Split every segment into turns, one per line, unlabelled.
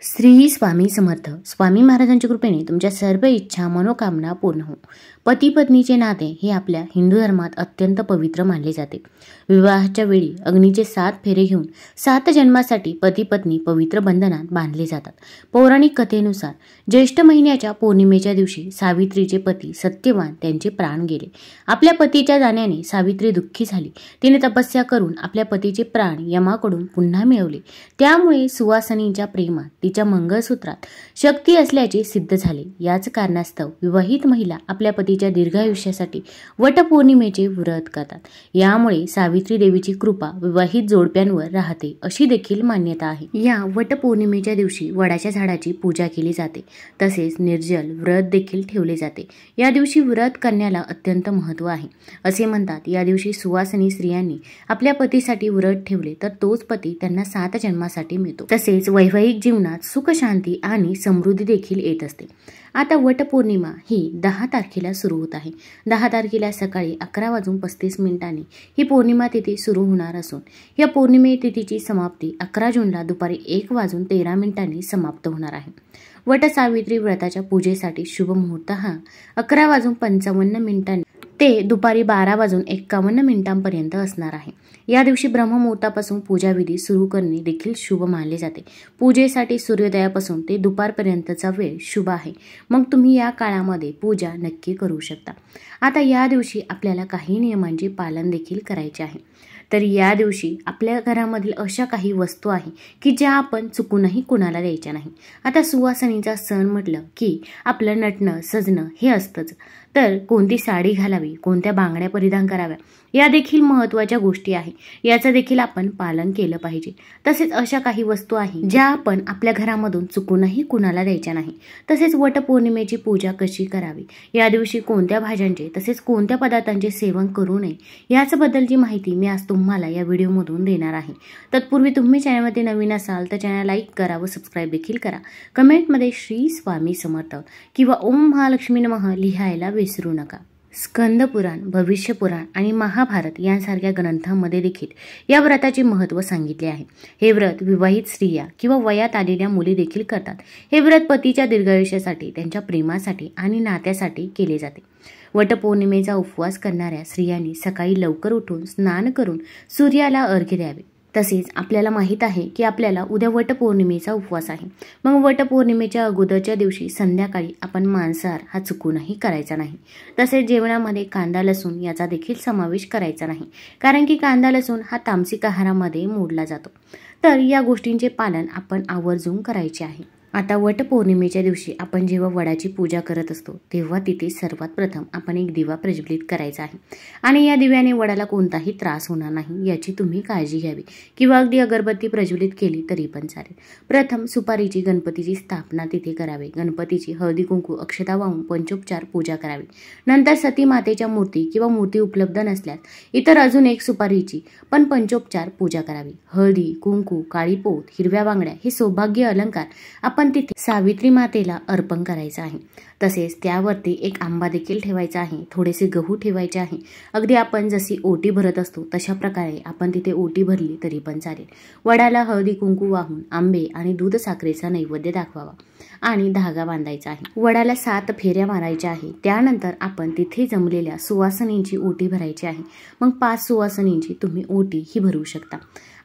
श्री स्वामी समर्थ. स्वामी महाराजांच्या कृपेने तुमच्या सर्व इच्छा मनोकामना पूर्ण हो. पती पत्नीचे नाते हे आपल्या हिंदू धर्मात अत्यंत पवित्र मानले जाते. विवाहाच्या वेळी अग्नीचे 7 फेरे घेऊन 7 जन्मासाठी पती पत्नी पवित्र बंधनात बांधले जातात. पौराणिक कथेनुसार ज्येष्ठ महिन्याच्या पौर्णिमेच्या दिवशी सावित्रीचे पती सत्यवान त्यांचे प्राण गेले. आपल्या पतीच्या जाण्याने सावित्री दुःखी झाली. तिने तपस्या करून आपल्या पतीचे प्राण यमाकडून पुन्हा मिळवले. त्यामुळे सुवासिनींच्या प्रेमात तिच्या मंगळसूत्रात शक्ती असल्याचे सिद्ध झाले. याच कारणास्तव विवाहित महिला आपल्या पतीच्या दीर्घायुष्यासाठी वटपौर्णिमेचे व्रत करतात. यामुळे सावित्री देवीची कृपा विवाहित जोडप्यांवर राहते अशी देखील मान्यता आहे. या वटपौर्णिमेच्या दिवशी वडाच्या झाडाची पूजा केली जाते. तसेच निर्जल व्रत देखील ठेवले जाते. या दिवशी व्रत करण्याला अत्यंत महत्त्व आहे. असे म्हणतात या दिवशी सुवासिनी स्त्रियांनी आपल्या पतीसाठी व्रत ठेवले तर तोच पती त्यांना 7 जन्मासाठी मिळतो. तसेच वैवाहिक जीवनात सुख शांती आणि समृद्धी देखील येत असते. आता वटपौर्णिमा ही 10 तारखेला सुरू होत आहे. 10 तारखेला सकाळी 11:35 ही पौर्णिमा तिथी सुरू होणार असून या पौर्णिमे तिथीची समाप्ती 11 जूनला दुपारी 1:13 समाप्त होणार आहे. वट सावित्री व्रताच्या पूजेसाठी शुभ मुहूर्त हा 11:55 ते दुपारी 12:51 असणार आहे. या दिवशी ब्रह्ममुहूर्तापासून पूजाविधी सुरू करणे देखील शुभ मानले जाते. पूजेसाठी सूर्योदयापासून ते दुपारपर्यंतचा वेळ शुभ आहे. मग तुम्ही या काळामध्ये पूजा नक्की करू शकता. आता या दिवशी आपल्याला काही नियमांचे पालन देखील करायचे आहे. तर या दिवशी आपल्या घरामधील अशा काही वस्तू आहे की ज्या आपण चुकूनही कुणाला द्यायच्या नाही. आता सुवासिनीचा सण म्हटलं की आपलं नटणं सजणं हे असतंच. तर कोणती साडी घालावी, कोणत्या बांगड्या परिधान कराव्या या देखील महत्त्वाच्या गोष्टी आहे. याचं देखील आपण पालन केलं पाहिजे. तसेच अशा काही वस्तू आहे ज्या आपण आपल्या घरामधून चुकूनही कुणाला द्यायच्या नाही. तसेच वटपौर्णिमेची पूजा कशी करावी, या दिवशी कोणत्या भाज्यांचे तसेच कोणत्या पदार्थांचे सेवन करू नये याच्याबद्दलची माहिती मी आज तुम्हाला या व्हिडिओमधून देणार आहे. तत्पूर्वी तुम्ही चॅनलमध्ये नवीन असाल तर चॅनल लाईक करा व सबस्क्राईब देखील करा. कमेंटमध्ये श्री स्वामी समर्थ किंवा ओम महालक्ष्मी नमः लिहायला विसरू नका. स्कंदपुराण, भविष्यपुराण आणि महाभारत यांसारख्या ग्रंथांमध्ये देखील या व्रताचे महत्त्व सांगितले आहे. हे व्रत विवाहित स्त्रिया किंवा वयात आलेल्या मुली देखील करतात. हे व्रत पतीच्या दीर्घायुष्यासाठी, त्यांच्या प्रेमासाठी आणि नात्यासाठी केले जाते. वटपौर्णिमेचा उपवास करणाऱ्या स्त्रियांनी सकाळी लवकर उठून स्नान करून सूर्याला अर्घ्य द्यावे. तसेच आपल्याला माहीत आहे की आपल्याला उद्या वटपौर्णिमेचा उपवास आहे. मग वटपौर्णिमेच्या अगोदरच्या दिवशी संध्याकाळी आपण मांसाहार हा चुकूनही करायचा नाही. तसेच जेवणामध्ये कांदा लसूण याचा देखील समावेश करायचा नाही, कारण की कांदा लसूण हा तामसिक आहारामध्ये मोडला जातो. तर या गोष्टींचे पालन आपण आवर्जून करायचे आहे. आता वटपौर्णिमेच्या दिवशी आपण जेव्हा वडाची पूजा करत असतो तेव्हा तिथे सर्वात प्रथम आपण एक दिवा प्रज्वलित करायचा आहे आणि या दिव्याने वडाला कोणताही त्रास होणार नाही याची तुम्ही काळजी घ्यावी. किंवा अगदी अगरबत्ती प्रज्वलित केली तरी पण चालेल. प्रथम सुपारीची गणपतीची स्थापना तिथे करावी. गणपतीची हळदी कुंकू अक्षता वाहून पंचोपचार पूजा करावी. नंतर सती मातेच्या मूर्ती किंवा मूर्ती उपलब्ध नसल्यास इतर अजून एक सुपारीची पण पंचोपचार पूजा करावी. हळदी कुंकू, काळी पोत, हिरव्या बांगड्या हे सौभाग्य अलंकार आपण तिथे सावित्री मातेला अर्पण करायचं आहे. तसेच त्यावरती एक आंबा देखील ठेवायचा आहे. थोडेसे गहू ठेवायचे आहे. अगदी आपण जशी ओटी भरत असतो तशा प्रकारे आपण तिथे ओटी भरली तरी पण चालेल. वडाला हळदी कुंकू वाहून आंबे आणि दूध साखरेचा नैवेद्य दाखवावा आणि धागा बांधायचा आहे. वडाला 7 फेऱ्या मारायच्या आहे. त्यानंतर आपण तिथे जमलेल्या सुवासिनींची ओटी भरायची आहे. मग 5 सुवासिनींची तुम्ही ओटी ही भरू शकता.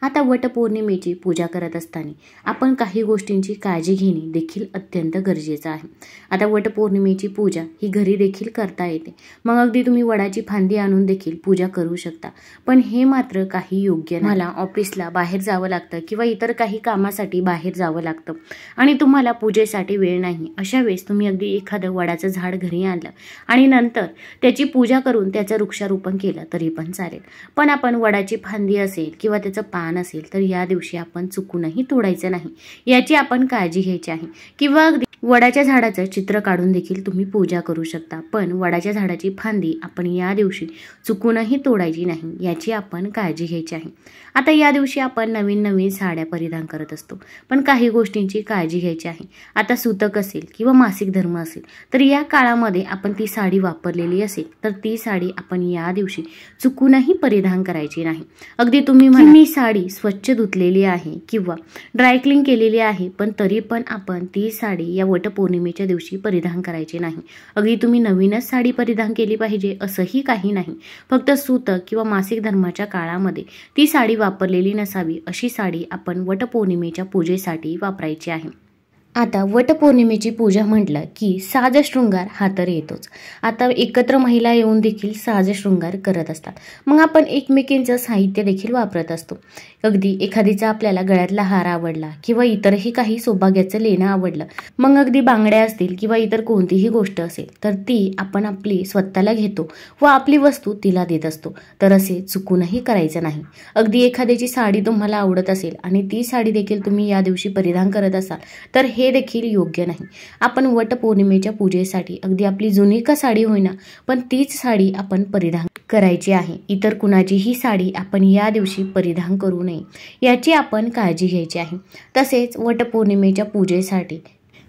आता वटपौर्णिमेची पूजा करत असताना आपण काही गोष्टींची काळजी घेणे देखील अत्यंत गरजेचं आहे. आता वटपौर्णिमेची पूजा ही घरी देखील करता येते. मग अगदी तुम्ही वडाची फांदी आणून देखील पूजा करू शकता. पण हे मात्र काही योग्य नाही. मला ऑफिसला बाहेर जावं लागतं किंवा इतर काही कामासाठी बाहेर जावं लागतं आणि तुम्हाला पूजेसाठी वेळ नाही. अशा वेळेस तुम्ही अगदी एखादं वडाचं झाड घरी आणलं आणि नंतर त्याची पूजा करून त्याचं वृक्षारोपण केलं तरी पण चालेल. पण आपण वडाची फांदी असेल किंवा त्याचं पान असेल तर या दिवशी आपण चुकूनही तोडायचं नाही याची आपण काळजी घ्यायची आहे. किंवा अगदी वडाच्या झाडाचं चित्र काढून देखील तुम्ही पूजा करू शकता. पण वडाच्या झाडाची फांदी आपण या दिवशी चुकूनही तोडायची नाही याची आपण काळजी घ्यायची आहे. आता या दिवशी आपण नवीन साड्या परिधान करत असतो, पण काही गोष्टींची काळजी घ्यायची आहे. आता सुतक असेल किंवा मासिक धर्म असेल तर या काळामध्ये आपण ती साडी वापरलेली असेल तर ती साडी आपण या दिवशी चुकूनही परिधान करायची नाही. अगदी तुम्ही मी साडी साडी स्वच्छ धुतलेली आहे किंवा ड्रायक्लीन केलेली आहे, पण तरी पण आपण ती साडी या वटपौर्णिमेच्या दिवशी परिधान करायची नाही. अगदी तुम्ही नवीनच साडी परिधान केली पाहिजे असंही काही नाही. फक्त सूतक किंवा मासिक धर्माच्या काळामध्ये ती साडी वापरलेली नसावी अशी साडी आपण वटपौर्णिमेच्या पूजेसाठी वापरायची आहे. आता वटपौर्णिमेची पूजा म्हटलं की साजशृंगार हा तर येतोच. आता एकत्र महिला येऊन देखील साजशृंगार करत असतात. मग आपण एकमेकींचं साहित्य देखील वापरत असतो. अगदी एखादीचा आपल्याला गळ्यातला हार आवडला किंवा इतरही काही सौभाग्याचं लेणं आवडलं, मग अगदी बांगड्या असतील किंवा इतर कोणतीही गोष्ट असेल तर ती आपण आपली स्वतःला घेतो व आपली वस्तू तिला देत असतो. तर असे चुकूनही करायचं नाही. अगदी एखाद्याची साडी तुम्हाला आवडत असेल आणि ती साडी देखील तुम्ही या दिवशी परिधान करत असाल तर हे देखील योग्य नाही. आपण वटपौर्णिमेच्या पूजेसाठी अगदी आपली जुनी का साडी होईना पण तीच साडी आपण परिधान करायची आहे. इतर कुणाचीही साडी आपण या दिवशी परिधान करू नये याची आपण काळजी घ्यायची आहे. तसेच वटपौर्णिमेच्या पूजेसाठी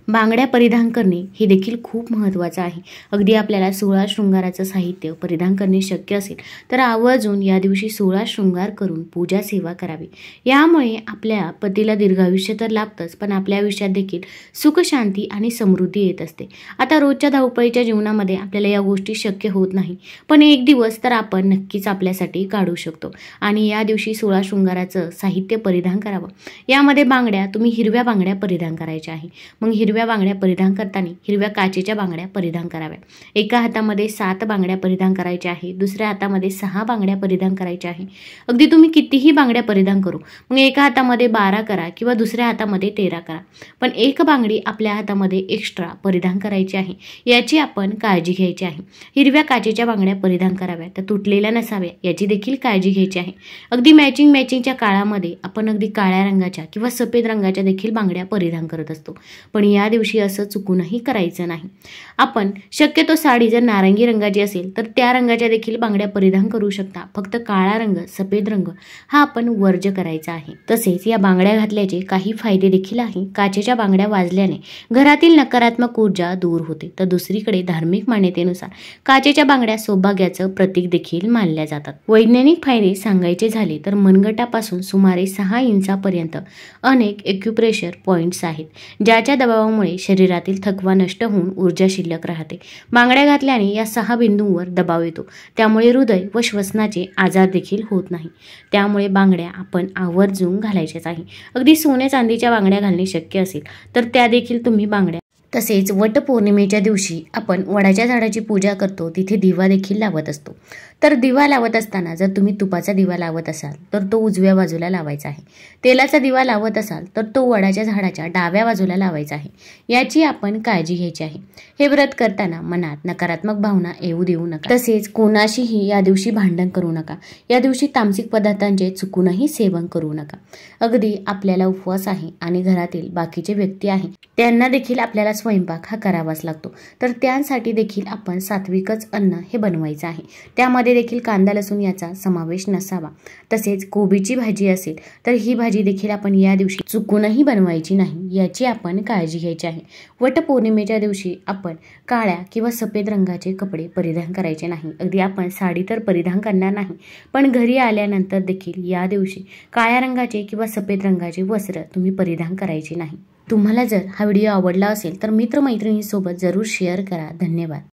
बांगड्या परिधान करणे हे देखील खूप महत्त्वाचं आहे. अगदी आपल्याला 16 शृंगाराचं साहित्य परिधान करणे शक्य असेल तर आवर्जून या दिवशी 16 शृंगार करून पूजा सेवा करावी. यामुळे आपल्या पतीला दीर्घायुष्य तर लाभतंच, पण आपल्या आयुष्यात देखील सुख, शांती आणि समृद्धी येत असते. आता रोजच्या धावपळीच्या जीवनामध्ये आपल्याला या गोष्टी शक्य होत नाही, पण एक दिवस तर आपण नक्कीच आपल्यासाठी काढू शकतो आणि या दिवशी 16 शृंगाराचं साहित्य परिधान करावं. यामध्ये बांगड्या तुम्ही हिरव्या बांगड्या परिधान करायच्या आहे. मग हिरव्या बांगड्या परिधान करताना हिरव्या काचेच्या बांगड्या परिधान कराव्या. एका हातामध्ये 7 बांगड्या परिधान करायच्या आहे, दुसऱ्या हातामध्ये 6 बांगड्या परिधान करायच्या आहे. अगदी तुम्ही कितीही बांगड्या परिधान करू, मग एका हातामध्ये 12 करा किंवा दुसऱ्या हातामध्ये 13 करा, पण एक बांगडी आपल्या हातामध्ये एक्स्ट्रा परिधान करायची आहे. याची आपण काळजी घ्यायची आहे. हिरव्या काचेच्या बांगड्या परिधान कराव्या, त्या तुटलेल्या नसाव्या याची देखील काळजी घ्यायची आहे. अगदी मॅचिंगच्या काळामध्ये आपण अगदी काळ्या रंगाच्या किंवा सफेद रंगाच्या देखील बांगड्या परिधान करत असतो, पण या दिवशी असं चुकूनही करायचं नाही. आपण शक्यतो साडी जर नारंगी रंगाची असेल तर त्या रंगाच्या देखील बांगड्या परिधान करू शकता. फक्त काळा रंग, सफेद रंग हा आपण वर्ज्य करायचा आहे. तसेच या बांगड्या घातल्याचे काही फायदे देखील आहे. काचेच्या बांगड्या वाजल्याने घरातील नकारात्मक ऊर्जा दूर होते, तर दुसरीकडे धार्मिक मान्यतेनुसार काचेच्या बांगड्या सौभाग्याचं प्रतीक देखील मानल्या जातात. वैज्ञानिक फायदे सांगायचे झाले तर मनगटापासून सुमारे 6 इंचापर्यंत अनेक एक्युप्रेशर पॉइंट्स आहेत, ज्याच्या दबावामुळे शरीरातील थकवा नष्ट होऊन ऊर्जा शिल्लक राहते. बांगड्या घातल्याने या 6 बिंदूंवर दबाव येतो, त्यामुळे हृदय व श्वसनाचे आजार देखील होत नाही. त्यामुळे बांगड्या आपण आवर्जून घालायच्याच आहे. अगदी सोन्या चांदीच्या बांगड्या घालणे शक्य असेल तर त्या देखील तुम्ही बांगड्या. तसेच वटपौर्णिमेच्या दिवशी आपण वडाच्या झाडाची पूजा करतो, तिथे दिवा देखील लावत असतो. तर दिवा लावत असताना जर तुम्ही तुपाचा दिवा लावत असाल तर तो उजव्या बाजूला लावायचा आहे. तेलाचा दिवा लावत असाल तर तो वडाच्या झाडाच्या डाव्या बाजूला लावायचा आहे. याची आपण काळजी घ्यायची आहे. हे व्रत करताना मनात नकारात्मक भावना येऊ देऊ नका. तसेच कोणाशीही या दिवशी भांडण करू नका. या दिवशी तामसिक पदार्थांचे चुकूनही सेवन करू नका. अगदी आपल्याला उपवास आहे आणि घरातील बाकीचे व्यक्ती आहे त्यांना देखील आपल्याला स्वयंपाक हा करावाच लागतो, तर त्यासाठी देखील आपण सात्विकच अन्न हे बनवायचं आहे. त्यामध्ये देखील कांदा लसूण याचा समावेश नसावा. तसेच कोबीची भाजी असेल तर ही भाजी देखील आपण या दिवशी चुकूनही बनवायची नाही, याची आपण काळजी घ्यायची आहे. वटपौर्णिमेच्या दिवशी आपण काळ्या किंवा सफेद रंगाचे कपडे परिधान करायचे नाही. अगदी आपण साडी तर परिधान करणार नाही, पण घरी आल्यानंतर देखील या दिवशी काळ्या रंगाचे किंवा सफेद रंगाचे वस्त्र तुम्ही परिधान करायचे नाही. तुम्हाला जर हा व्हिडिओ आवडला असेल तर मित्रमैत्रिणींसोबत जरूर शेअर करा. धन्यवाद.